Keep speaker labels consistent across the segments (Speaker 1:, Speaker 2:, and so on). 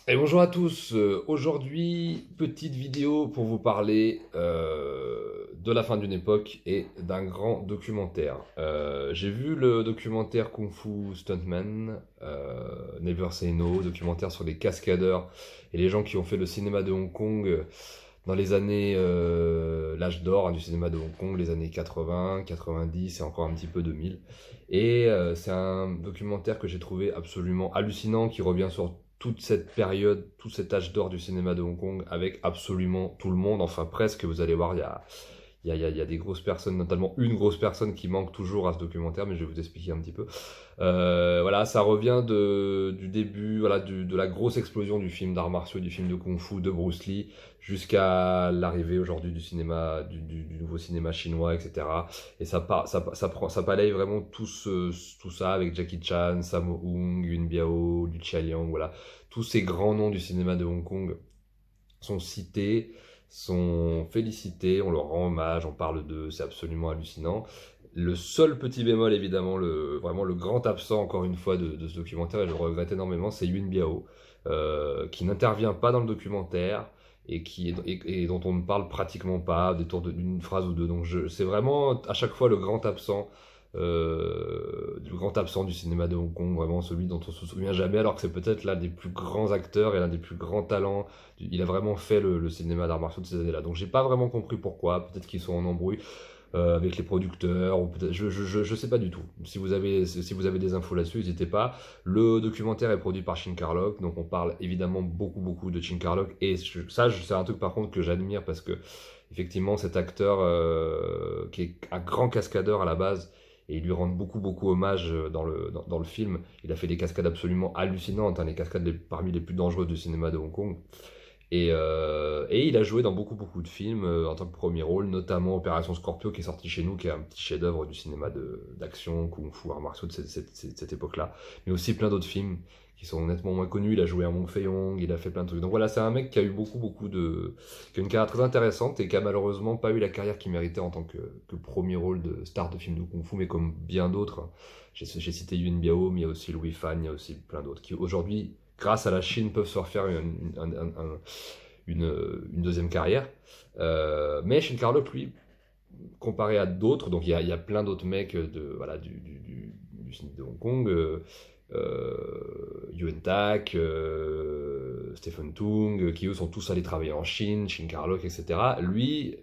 Speaker 1: Et bonjour à tous. Aujourd'hui, petite vidéo pour vous parler de la fin d'une époque et d'un grand documentaire. J'ai vu le documentaire Kung Fu Stuntman, Never Say No, documentaire sur les cascadeurs et les gens qui ont fait le cinéma de Hong Kong dans les années, l'âge d'or, hein, du cinéma de Hong Kong, les années 80, 90 et encore un petit peu 2000. Et c'est un documentaire que j'ai trouvé absolument hallucinant, qui revient sur toute cette période, tout cet âge d'or du cinéma de Hong Kong, avec absolument tout le monde, enfin presque. Vous allez voir, il y a des grosses personnes, notamment une grosse personne qui manque toujours à ce documentaire, mais je vais vous expliquer un petit peu. Voilà, ça revient du début, voilà, de la grosse explosion du film d'arts martiaux, du film de kung-fu de Bruce Lee, jusqu'à l'arrivée aujourd'hui du cinéma, du nouveau cinéma chinois, etc. Et ça balaye vraiment tout ça avec Jackie Chan, Sammo Hung, Yuen Biao, Lu Chialiang, voilà. Tous ces grands noms du cinéma de Hong Kong sont cités, sont félicités, on leur rend hommage, on parle d'eux, c'est absolument hallucinant. Le seul petit bémol, évidemment, vraiment le grand absent, encore une fois, de ce documentaire, et je le regrette énormément, c'est Yuen Biao, qui n'intervient pas dans le documentaire et dont on ne parle pratiquement pas, d'une phrase ou deux. Donc c'est vraiment à chaque fois le grand absent du cinéma de Hong Kong, vraiment celui dont on se souvient jamais, alors que c'est peut-être l'un des plus grands acteurs et l'un des plus grands talents. Il a vraiment fait le cinéma d'arts martiaux de ces années-là. Donc j'ai pas vraiment compris pourquoi. Peut-être qu'ils sont en embrouille avec les producteurs, ou peut-être, je sais pas du tout. Si vous avez des infos là-dessus, n'hésitez pas. Le documentaire est produit par Shin Kar-lok, donc on parle évidemment beaucoup de Shin Kar-lok. Et c'est un truc par contre que j'admire, parce que effectivement cet acteur qui est un grand cascadeur à la base, et ils lui rendent beaucoup hommage dans le film. Il a fait des cascades absolument hallucinantes, hein, les cascades parmi les plus dangereuses du cinéma de Hong Kong. Et il a joué dans beaucoup de films en tant que premier rôle, notamment Opération Scorpio, qui est sorti chez nous, qui est un petit chef-d'œuvre du cinéma d'action, kung-fu, arts martiaux de cette époque-là. Mais aussi plein d'autres films qui sont nettement moins connus. Il a joué à Wong Fei-hong, il a fait plein de trucs. Donc voilà, c'est un mec qui a eu qui a une carrière très intéressante et qui a malheureusement pas eu la carrière qu'il méritait en tant que premier rôle de star de film de kung-fu, mais comme bien d'autres, hein. J'ai cité Yuen Biao, mais il y a aussi Louis Fan, il y a aussi plein d'autres qui aujourd'hui, grâce à la Chine, peuvent se refaire une deuxième carrière. Mais Shin Kar-lok, lui, comparé à d'autres, donc il y a plein d'autres mecs voilà, de Hong Kong, Yuen Tak, Stephen Tung, qui eux sont tous allés travailler en Chine, Shin Kar-lok, etc. Lui,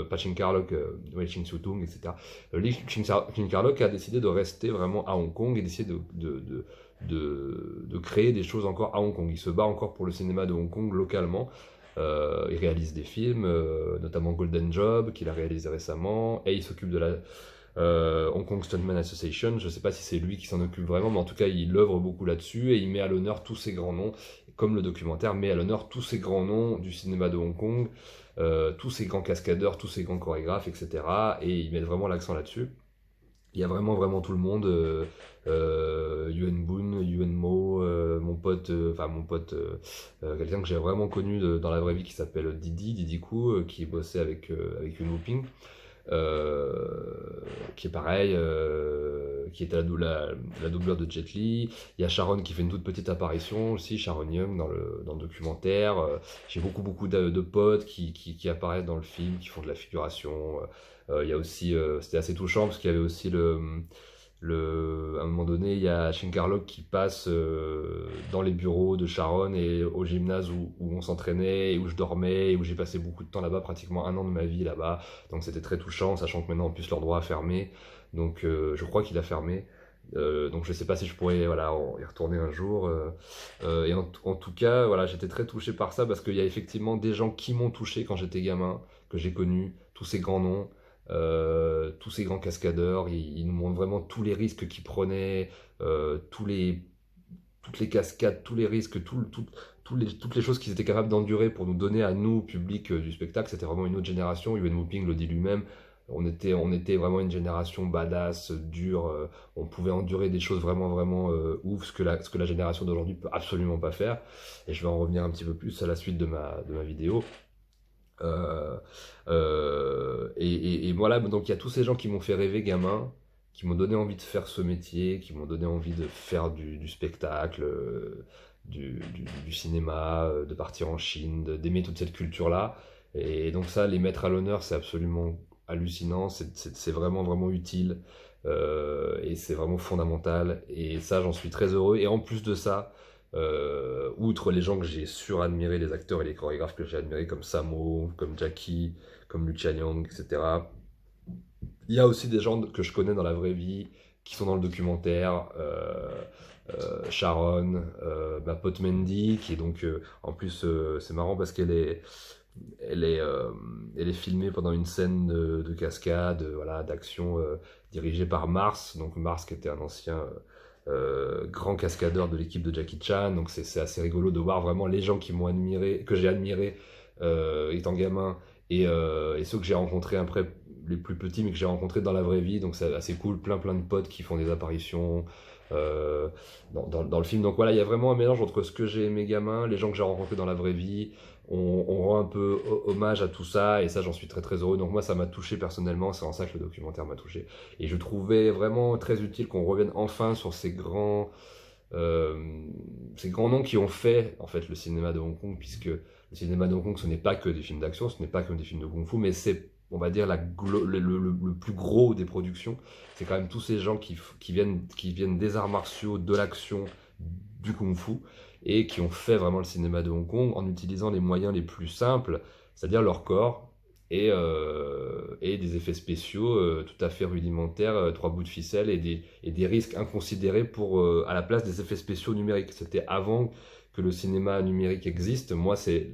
Speaker 1: pas Shin Kar-lok, ouais, Shin Soo-tung, etc. Lui, Shin Kar-lok a décidé de rester vraiment à Hong Kong et d'essayer de créer des choses encore à Hong Kong. Il se bat encore pour le cinéma de Hong Kong localement. Il réalise des films, notamment Golden Job, qu'il a réalisé récemment, et il s'occupe de la Hong Kong Stuntman Association. Je ne sais pas si c'est lui qui s'en occupe vraiment, mais en tout cas, il œuvre beaucoup là-dessus, et il met à l'honneur tous ces grands noms, comme le documentaire met à l'honneur tous ces grands noms du cinéma de Hong Kong, tous ces grands cascadeurs, tous ces grands chorégraphes, etc. Et il met vraiment l'accent là-dessus. Il y a vraiment tout le monde. Yuen Boon, Yuen Mo, mon pote, quelqu'un que j'ai vraiment connu dans la vraie vie qui s'appelle Didi Koo, qui bossait avec Yuen Woo-ping, qui est pareil, qui était la doubleur de Jet Li. Il y a Sharon qui fait une toute petite apparition aussi, Sharon Young dans le documentaire. J'ai beaucoup de potes qui apparaissent dans le film, qui font de la figuration. Il y a aussi, c'était assez touchant parce qu'il y avait aussi à un moment donné, il y a Shin Kar-lok qui passe dans les bureaux de Sharon et au gymnase où on s'entraînait et où je dormais et où j'ai passé beaucoup de temps là-bas, pratiquement un an de ma vie là-bas. Donc c'était très touchant, sachant que maintenant en plus leur droit a fermé. Donc je crois qu'il a fermé. Donc je sais pas si je pourrais voilà, y retourner un jour. Et en tout cas, voilà, j'étais très touché par ça parce qu'il y a effectivement des gens qui m'ont touché quand j'étais gamin, que j'ai connus, tous ces grands noms. Tous ces grands cascadeurs, ils nous montrent vraiment tous les risques qu'ils prenaient, toutes les cascades, tous les risques, toutes les choses qu'ils étaient capables d'endurer pour nous donner à nous, public du spectacle. C'était vraiment une autre génération. Yuen Woo-ping le dit lui-même. On était vraiment une génération badass, dure. On pouvait endurer des choses vraiment ouf, ce que la génération d'aujourd'hui peut absolument pas faire. Et je vais en revenir un petit peu plus à la suite de ma vidéo. Euh, et voilà, donc il y a tous ces gens qui m'ont fait rêver gamin, qui m'ont donné envie de faire ce métier, qui m'ont donné envie de faire du spectacle, du cinéma, de partir en Chine, d'aimer toute cette culture-là. Et donc ça, les mettre à l'honneur, c'est absolument hallucinant, c'est vraiment, vraiment utile. Et c'est vraiment fondamental. Et ça, j'en suis très heureux. Et en plus de ça, outre les gens que j'ai suradmirés, les acteurs et les chorégraphes que j'ai admirés, comme Sammo, comme Jackie, comme Lucien Young, etc., il y a aussi des gens que je connais dans la vraie vie, qui sont dans le documentaire. Sharon, ma pote Mandy, qui est donc, en plus, c'est marrant parce elle est, euh, elle est filmée pendant une scène de cascade, voilà, d'action dirigée par Mars. Donc Mars qui était un ancien grand cascadeur de l'équipe de Jackie Chan. Donc c'est assez rigolo de voir vraiment les gens qui m'ont admiré, que j'ai admiré étant gamin, et ceux que j'ai rencontrés après, les plus petits, mais que j'ai rencontrés dans la vraie vie. Donc c'est assez cool, plein de potes qui font des apparitions euh, dans le film. Donc voilà, il y a vraiment un mélange entre ce que j'ai aimé gamin, les gens que j'ai rencontrés dans la vraie vie. On rend un peu hommage à tout ça, et ça, j'en suis très très heureux. Donc moi, ça m'a touché personnellement, c'est en ça que le documentaire m'a touché. Et je trouvais vraiment très utile qu'on revienne enfin sur ces grands noms qui ont fait en fait le cinéma de Hong Kong, puisque le cinéma de Hong Kong, ce n'est pas que des films d'action, ce n'est pas que des films de kung-fu, mais c'est, on va dire, le plus gros des productions. C'est quand même tous ces gens qui viennent des arts martiaux, de l'action, du kung-fu, et qui ont fait vraiment le cinéma de Hong Kong en utilisant les moyens les plus simples, c'est-à-dire leur corps, et des effets spéciaux tout à fait rudimentaires, trois bouts de ficelle, et des risques inconsidérés à la place des effets spéciaux numériques. C'était avant que le cinéma numérique existe. Moi, c'est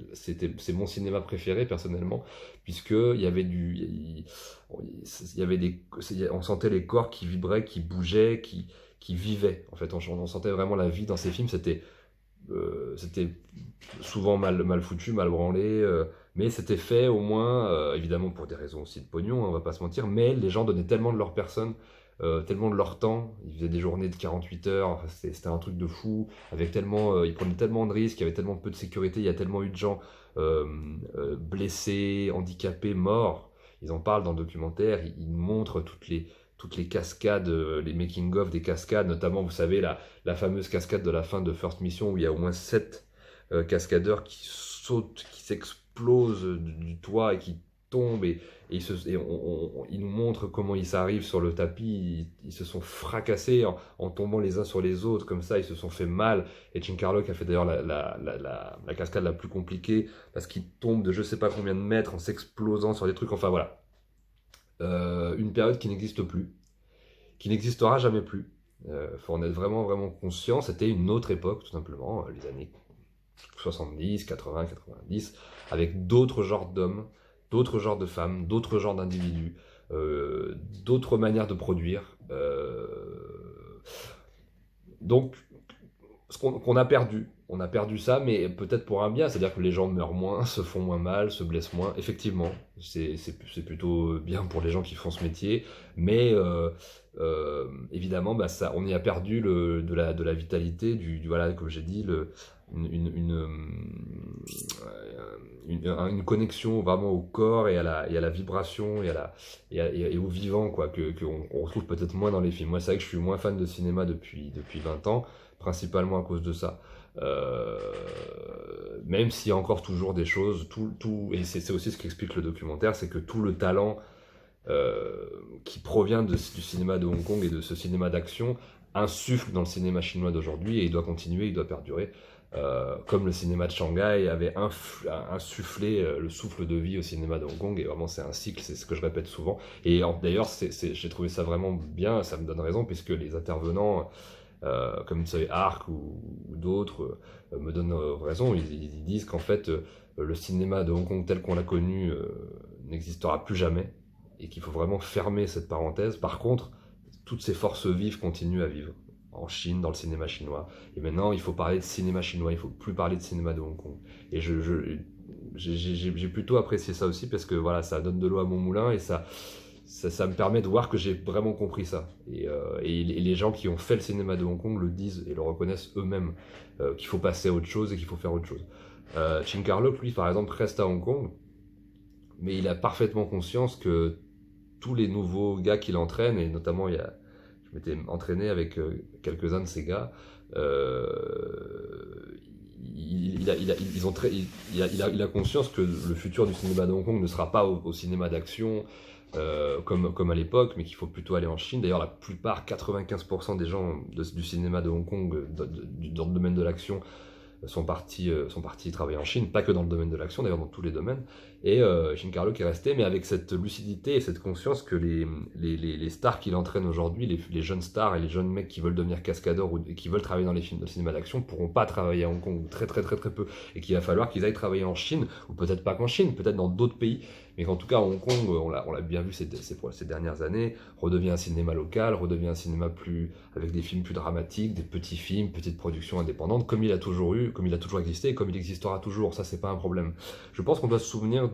Speaker 1: mon cinéma préféré personnellement, puisque il y avait on sentait les corps qui vibraient, qui bougeaient, qui vivaient. En fait, on sentait vraiment la vie dans ces films. C'était souvent mal foutu, mal branlé, mais c'était fait au moins, évidemment pour des raisons aussi de pognon, hein, on va pas se mentir, mais les gens donnaient tellement de leur personne, tellement de leur temps, ils faisaient des journées de 48 heures, enfin, c'était un truc de fou, ils prenaient tellement de risques, il y avait tellement peu de sécurité, il y a tellement eu de gens blessés, handicapés, morts. Ils en parlent dans le documentaire, ils montrent toutes les cascades, les making-of des cascades, notamment, vous savez, la fameuse cascade de la fin de First Mission où il y a au moins 7 cascadeurs qui sautent, qui s'explosent du toit et qui tombent, ils nous montrent comment ils s'arrivent sur le tapis, ils se sont fracassés en tombant les uns sur les autres, comme ça ils se sont fait mal. Et Giancarlo qui a fait d'ailleurs la cascade la plus compliquée parce qu'il tombe de je sais pas combien de mètres en s'explosant sur des trucs, enfin voilà. Une période qui n'existe plus, qui n'existera jamais plus. Faut en être vraiment, vraiment conscient. C'était une autre époque, tout simplement, les années 70, 80, 90, avec d'autres genres d'hommes, d'autres genres de femmes, d'autres genres d'individus, d'autres manières de produire. Donc, ce qu'on a perdu. On a perdu ça, mais peut-être pour un bien, c'est-à-dire que les gens meurent moins, se font moins mal, se blessent moins. Effectivement, c'est plutôt bien pour les gens qui font ce métier, mais évidemment, bah, ça, on y a perdu de la vitalité, voilà, comme j'ai dit, une, une, une, une connexion vraiment au corps et à la vibration et au vivant, quoi, qu'on retrouve peut-être moins dans les films. Moi, c'est vrai que je suis moins fan de cinéma depuis 20 ans, principalement à cause de ça. Euh, Même s'il y a encore toujours des choses, et c'est aussi ce qu'explique le documentaire, c'est que tout le talent qui provient du cinéma de Hong Kong et de ce cinéma d'action insuffle dans le cinéma chinois d'aujourd'hui, et il doit continuer, il doit perdurer. Comme le cinéma de Shanghai avait insufflé le souffle de vie au cinéma de Hong Kong, et vraiment c'est un cycle, c'est ce que je répète souvent. Et d'ailleurs, j'ai trouvé ça vraiment bien, ça me donne raison, puisque les intervenants comme Tsui Hark ou d'autres me donnent raison. Ils disent qu'en fait, le cinéma de Hong Kong tel qu'on l'a connu n'existera plus jamais, et qu'il faut vraiment fermer cette parenthèse. Par contre, toutes ces forces vives continuent à vivre en Chine, dans le cinéma chinois. Et maintenant, il faut parler de cinéma chinois, il ne faut plus parler de cinéma de Hong Kong. Et j'ai plutôt apprécié ça aussi, parce que voilà, ça donne de l'eau à mon moulin, et ça me permet de voir que j'ai vraiment compris ça. Et les gens qui ont fait le cinéma de Hong Kong le disent et le reconnaissent eux-mêmes, qu'il faut passer à autre chose et qu'il faut faire autre chose. Chin Carlo, lui, par exemple, reste à Hong Kong, mais il a parfaitement conscience que tous les nouveaux gars qu'il entraîne, et notamment je m'étais entraîné avec quelques-uns de ces gars, Il a conscience que le futur du cinéma de Hong Kong ne sera pas au cinéma d'action comme à l'époque, mais qu'il faut plutôt aller en Chine. D'ailleurs, la plupart, 95% des gens du cinéma de Hong Kong, dans le domaine de l'action, sont partis travailler en Chine, pas que dans le domaine de l'action, d'ailleurs dans tous les domaines. Et Giancarlo qui est resté, mais avec cette lucidité et cette conscience que les stars qu'il entraîne aujourd'hui, les jeunes stars et les jeunes mecs qui veulent devenir cascadeurs ou qui veulent travailler dans les films de cinéma d'action, pourront pas travailler à Hong Kong, ou très peu, et qu'il va falloir qu'ils aillent travailler en Chine, ou peut-être pas qu'en Chine, peut-être dans d'autres pays, mais qu'en tout cas Hong Kong, on l'a bien vu ces dernières années, redevient un cinéma local, redevient un cinéma avec des films plus dramatiques, des petits films, petites productions indépendantes, comme il a toujours existé, et comme il existera toujours. Ça, c'est pas un problème. Je pense qu'on doit se souvenir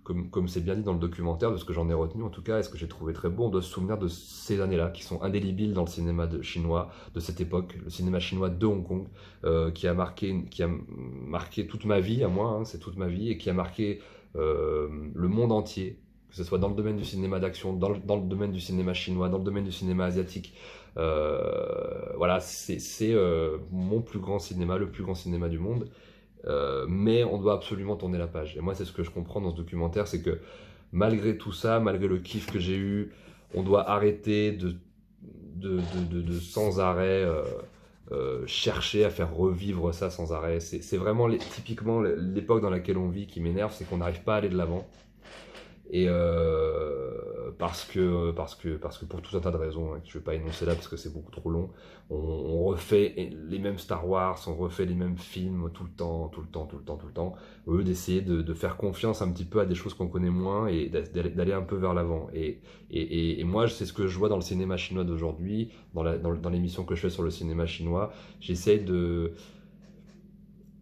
Speaker 1: comme c'est bien dit dans le documentaire, de ce que j'en ai retenu en tout cas, et ce que j'ai trouvé très beau, on doit se souvenir de ces années-là, qui sont indélébiles dans le cinéma chinois de cette époque, le cinéma chinois de Hong Kong, qui a marqué toute ma vie, à moi, hein, c'est toute ma vie, et qui a marqué le monde entier, que ce soit dans le domaine du cinéma d'action, dans le domaine du cinéma chinois, dans le domaine du cinéma asiatique. Voilà, c'est mon plus grand cinéma, le plus grand cinéma du monde. Mais on doit absolument tourner la page. Et moi, c'est ce que je comprends dans ce documentaire, c'est que malgré tout ça, malgré le kiff que j'ai eu, on doit arrêter de sans arrêt chercher à faire revivre ça sans arrêt. C'est vraiment typiquement l'époque dans laquelle on vit qui m'énerve, c'est qu'on n'arrive pas à aller de l'avant. Et parce que pour tout un tas de raisons, hein, que je ne vais pas énoncer là parce que c'est beaucoup trop long, on refait les mêmes Star Wars, on refait les mêmes films tout le temps, au lieu d'essayer de faire confiance un petit peu à des choses qu'on connaît moins et d'aller un peu vers l'avant. Et moi, c'est ce que je vois dans le cinéma chinois d'aujourd'hui, dans l'émission que je fais sur le cinéma chinois.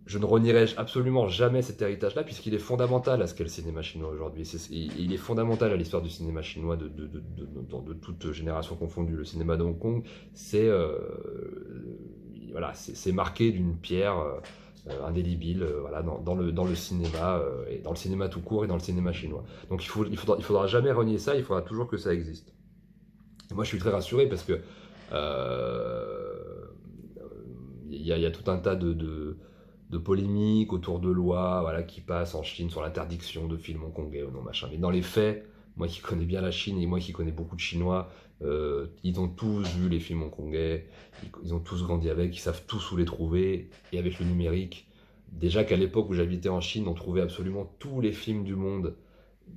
Speaker 1: Je ne renierai absolument jamais cet héritage-là, puisqu'il est fondamental à ce qu'est le cinéma chinois aujourd'hui. Il est fondamental à l'histoire du cinéma chinois de toute génération confondue. Le cinéma de Hong Kong, voilà, c'est marqué d'une pierre indélébile, voilà, dans le cinéma, et dans le cinéma tout court et dans le cinéma chinois. Donc il faudra jamais renier ça, il faudra toujours que ça existe. Et moi, je suis très rassuré parce que il y a tout un tas de polémiques autour de lois, voilà, qui passent en Chine sur l'interdiction de films hongkongais ou non machin. Mais dans les faits, moi qui connais bien la Chine et moi qui connais beaucoup de Chinois, ils ont tous vu les films hongkongais, ils ont tous grandi avec, ils savent tous où les trouver. Et avec le numérique, déjà qu'à l'époque où j'habitais en Chine, on trouvait absolument tous les films du monde,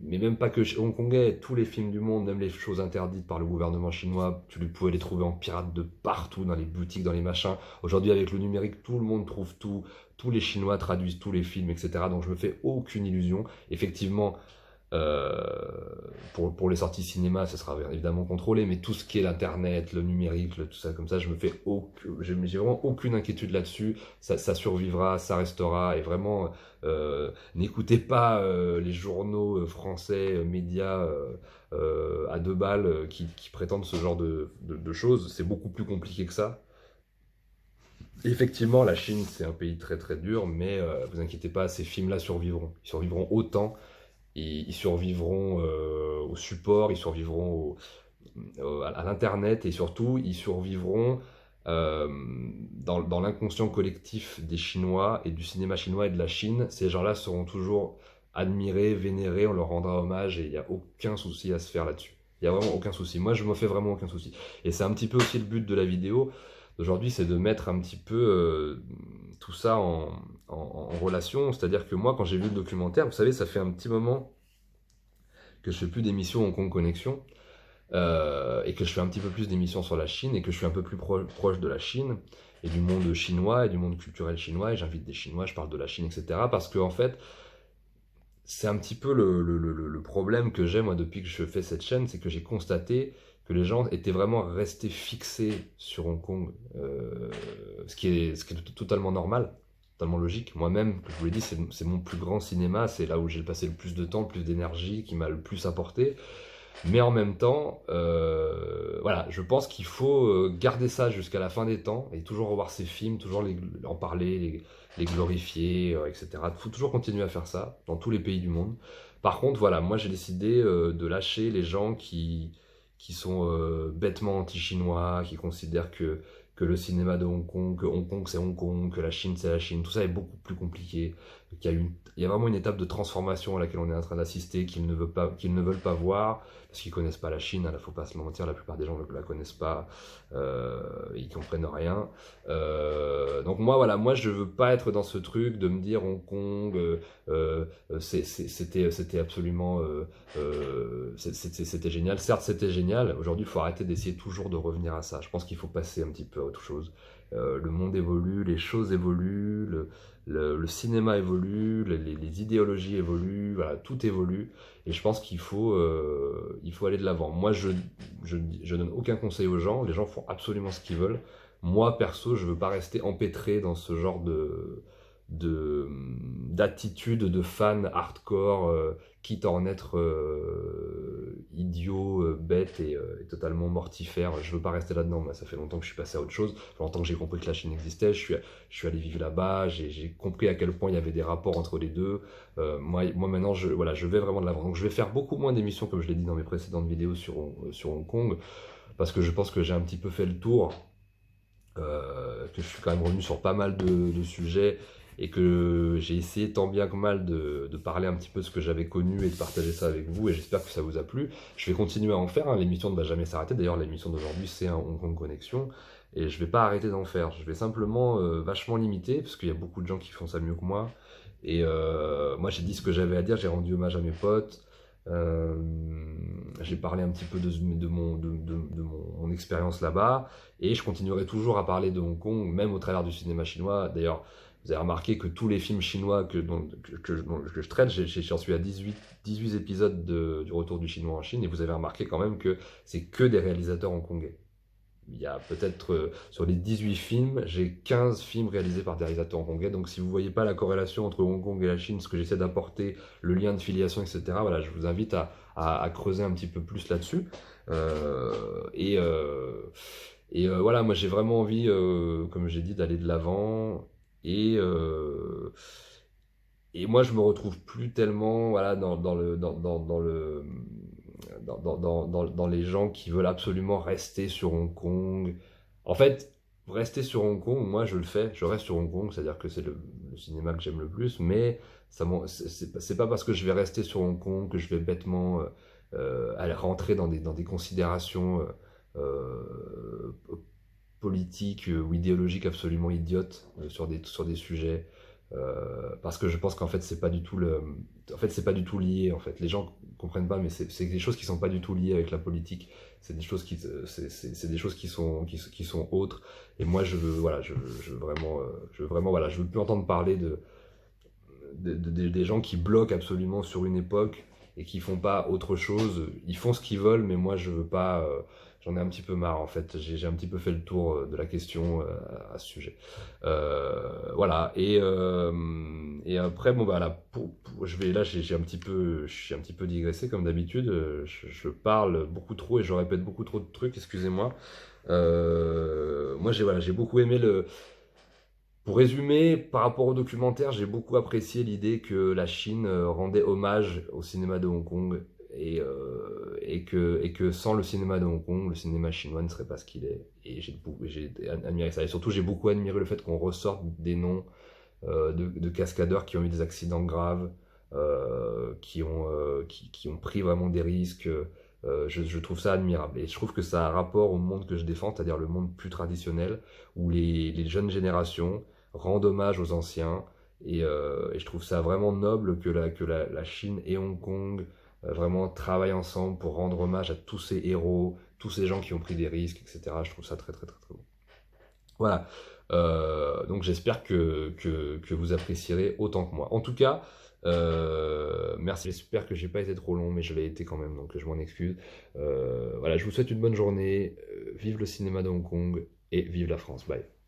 Speaker 1: mais même pas que hongkongais, tous les films du monde, même les choses interdites par le gouvernement chinois, tu pouvais les trouver en pirate de partout, dans les boutiques, dans les machins. Aujourd'hui, avec le numérique, tout le monde trouve tout, tous les Chinois traduisent tous les films, etc. Donc je me fais aucune illusion. Effectivement, pour les sorties cinéma, ça sera évidemment contrôlé, mais tout ce qui est l'internet, le numérique, tout ça comme ça, j'ai vraiment aucune inquiétude là-dessus. Ça survivra, ça restera, et vraiment, n'écoutez pas les journaux français, médias à 2 balles qui prétendent ce genre de choses. C'est beaucoup plus compliqué que ça. Effectivement, la Chine, c'est un pays très très dur, mais vous inquiétez pas, ces films-là survivront. Ils survivront autant, et ils survivront au support, ils survivront à l'Internet, et surtout, ils survivront dans l'inconscient collectif des Chinois et du cinéma chinois et de la Chine. Ces gens-là seront toujours admirés, vénérés, on leur rendra hommage, et il n'y a aucun souci à se faire là-dessus. Il n'y a vraiment aucun souci. Moi, je me fais vraiment aucun souci. Et c'est un petit peu aussi le but de la vidéo d'aujourd'hui, c'est de mettre un petit peu tout ça en relation. C'est-à-dire que moi, quand j'ai vu le documentaire, vous savez, ça fait un petit moment que je fais plus d'émissions Hong Kong Connexion, et que je fais un petit peu plus d'émissions sur la Chine, et que je suis un peu plus proche de la Chine, et du monde chinois, et du monde culturel chinois, et j'invite des Chinois, je parle de la Chine, etc. Parce que, en fait, c'est un petit peu le problème que j'ai, moi, depuis que je fais cette chaîne, c'est que j'ai constaté que les gens étaient vraiment restés fixés sur Hong Kong, ce qui est totalement normal, totalement logique. Moi-même, comme je vous l'ai dit, c'est mon plus grand cinéma, c'est là où j'ai passé le plus de temps, le plus d'énergie, qui m'a le plus apporté. Mais en même temps, voilà, je pense qu'il faut garder ça jusqu'à la fin des temps, et toujours revoir ces films, toujours en parler, les glorifier, etc. Il faut toujours continuer à faire ça, dans tous les pays du monde. Par contre, voilà, moi j'ai décidé de lâcher les gens qui sont bêtement anti-chinois, qui considèrent que le cinéma de Hong Kong, que Hong Kong c'est Hong Kong, que la Chine c'est la Chine, tout ça est beaucoup plus compliqué, il y a vraiment une étape de transformation à laquelle on est en train d'assister qu'ils ne veulent pas voir, parce qu'ils connaissent pas la Chine, il ne faut pas se mentir, la plupart des gens ne la connaissent pas, ils comprennent rien. Donc moi voilà, moi je veux pas être dans ce truc de me dire Hong Kong, c'était absolument, c'était génial. Certes c'était génial, aujourd'hui il faut arrêter d'essayer toujours de revenir à ça. Je pense qu'il faut passer un petit peu à autre chose. Le monde évolue, les choses évoluent, le cinéma évolue, les idéologies évoluent, voilà, tout évolue. Et je pense il faut aller de l'avant. Moi, je donne aucun conseil aux gens. Les gens font absolument ce qu'ils veulent. Moi, perso, je veux pas rester empêtré dans ce genre d'attitude de fan hardcore, quitte à en être idiot, bête et totalement mortifère. Je veux pas rester là-dedans. Moi, ça fait longtemps que je suis passé à autre chose. Ça fait longtemps que j'ai compris que la Chine existait. Je suis allé vivre là-bas. J'ai compris à quel point il y avait des rapports entre les deux. Moi maintenant, voilà, je vais vraiment de l'avant. Donc je vais faire beaucoup moins d'émissions, comme je l'ai dit dans mes précédentes vidéos sur Hong Kong, parce que je pense que j'ai un petit peu fait le tour. Que je suis quand même revenu sur pas mal de sujets et que j'ai essayé tant bien que mal de parler un petit peu de ce que j'avais connu et de partager ça avec vous, et j'espère que ça vous a plu. Je vais continuer à en faire, hein. L'émission ne va jamais s'arrêter. D'ailleurs, l'émission d'aujourd'hui, c'est un Hong Kong Connexion, et je vais pas arrêter d'en faire. Je vais simplement vachement limiter, parce qu'il y a beaucoup de gens qui font ça mieux que moi, et moi j'ai dit ce que j'avais à dire, j'ai rendu hommage à mes potes. Euh, j'ai parlé un petit peu mon expérience là-bas, et je continuerai toujours à parler de Hong Kong, même au travers du cinéma chinois. D'ailleurs, vous avez remarqué que tous les films chinois que je traite, j'en suis à 18 épisodes du retour du chinois en Chine, et vous avez remarqué quand même que c'est que des réalisateurs hongkongais. Il y a peut-être, sur les 18 films, j'ai 15 films réalisés par des réalisateurs hongkongais. Donc si vous ne voyez pas la corrélation entre Hong Kong et la Chine, ce que j'essaie d'apporter, le lien de filiation, etc., voilà, je vous invite à creuser un petit peu plus là-dessus. Euh, et voilà, moi j'ai vraiment envie, comme j'ai dit, d'aller de l'avant. Et, euh, et moi je me retrouve plus tellement, voilà, dans les gens qui veulent absolument rester sur Hong Kong. En fait, rester sur Hong Kong, moi je le fais, je reste sur Hong Kong, c'est-à-dire que c'est le cinéma que j'aime le plus, mais c'est pas parce que je vais rester sur Hong Kong que je vais bêtement aller rentrer dans des considérations politiques ou idéologiques absolument idiotes sur des sujets. Parce que je pense qu'en fait c'est pas du tout c'est pas du tout lié. En fait les gens comprennent pas, mais c'est des choses qui sont pas du tout liées avec la politique. C'est des choses c'est des choses qui sont autres. Et moi je veux, voilà, je veux vraiment voilà, je veux plus entendre parler des gens qui bloquent absolument sur une époque et qui font pas autre chose. Ils font ce qu'ils veulent, mais moi je veux pas. J'en ai un petit peu marre en fait. J'ai un petit peu fait le tour de la question à ce sujet. Voilà. Et après, bon bah là, je suis un petit peu digressé comme d'habitude. Je parle beaucoup trop et je répète beaucoup trop de trucs. Excusez-moi. Moi j'ai beaucoup aimé le. Pour résumer, par rapport au documentaire, j'ai beaucoup apprécié l'idée que la Chine rendait hommage au cinéma de Hong Kong, et que sans le cinéma de Hong Kong, le cinéma chinois ne serait pas ce qu'il est. Et j'ai admiré ça. Et surtout, j'ai beaucoup admiré le fait qu'on ressorte des noms de cascadeurs qui ont eu des accidents graves, qui ont pris vraiment des risques. Je trouve ça admirable. Et je trouve que ça a un rapport au monde que je défends, c'est-à-dire le monde plus traditionnel, où les jeunes générations rendent hommage aux anciens. Et je trouve ça vraiment noble que la Chine et Hong Kong vraiment travaillent ensemble pour rendre hommage à tous ces héros, tous ces gens qui ont pris des risques, etc. Je trouve ça très très très très beau. Voilà. Donc j'espère que vous apprécierez autant que moi. En tout cas, merci. J'espère que j'ai pas été trop long, mais je l'ai été quand même, donc je m'en excuse. Voilà, je vous souhaite une bonne journée. Vive le cinéma de Hong Kong et vive la France. Bye.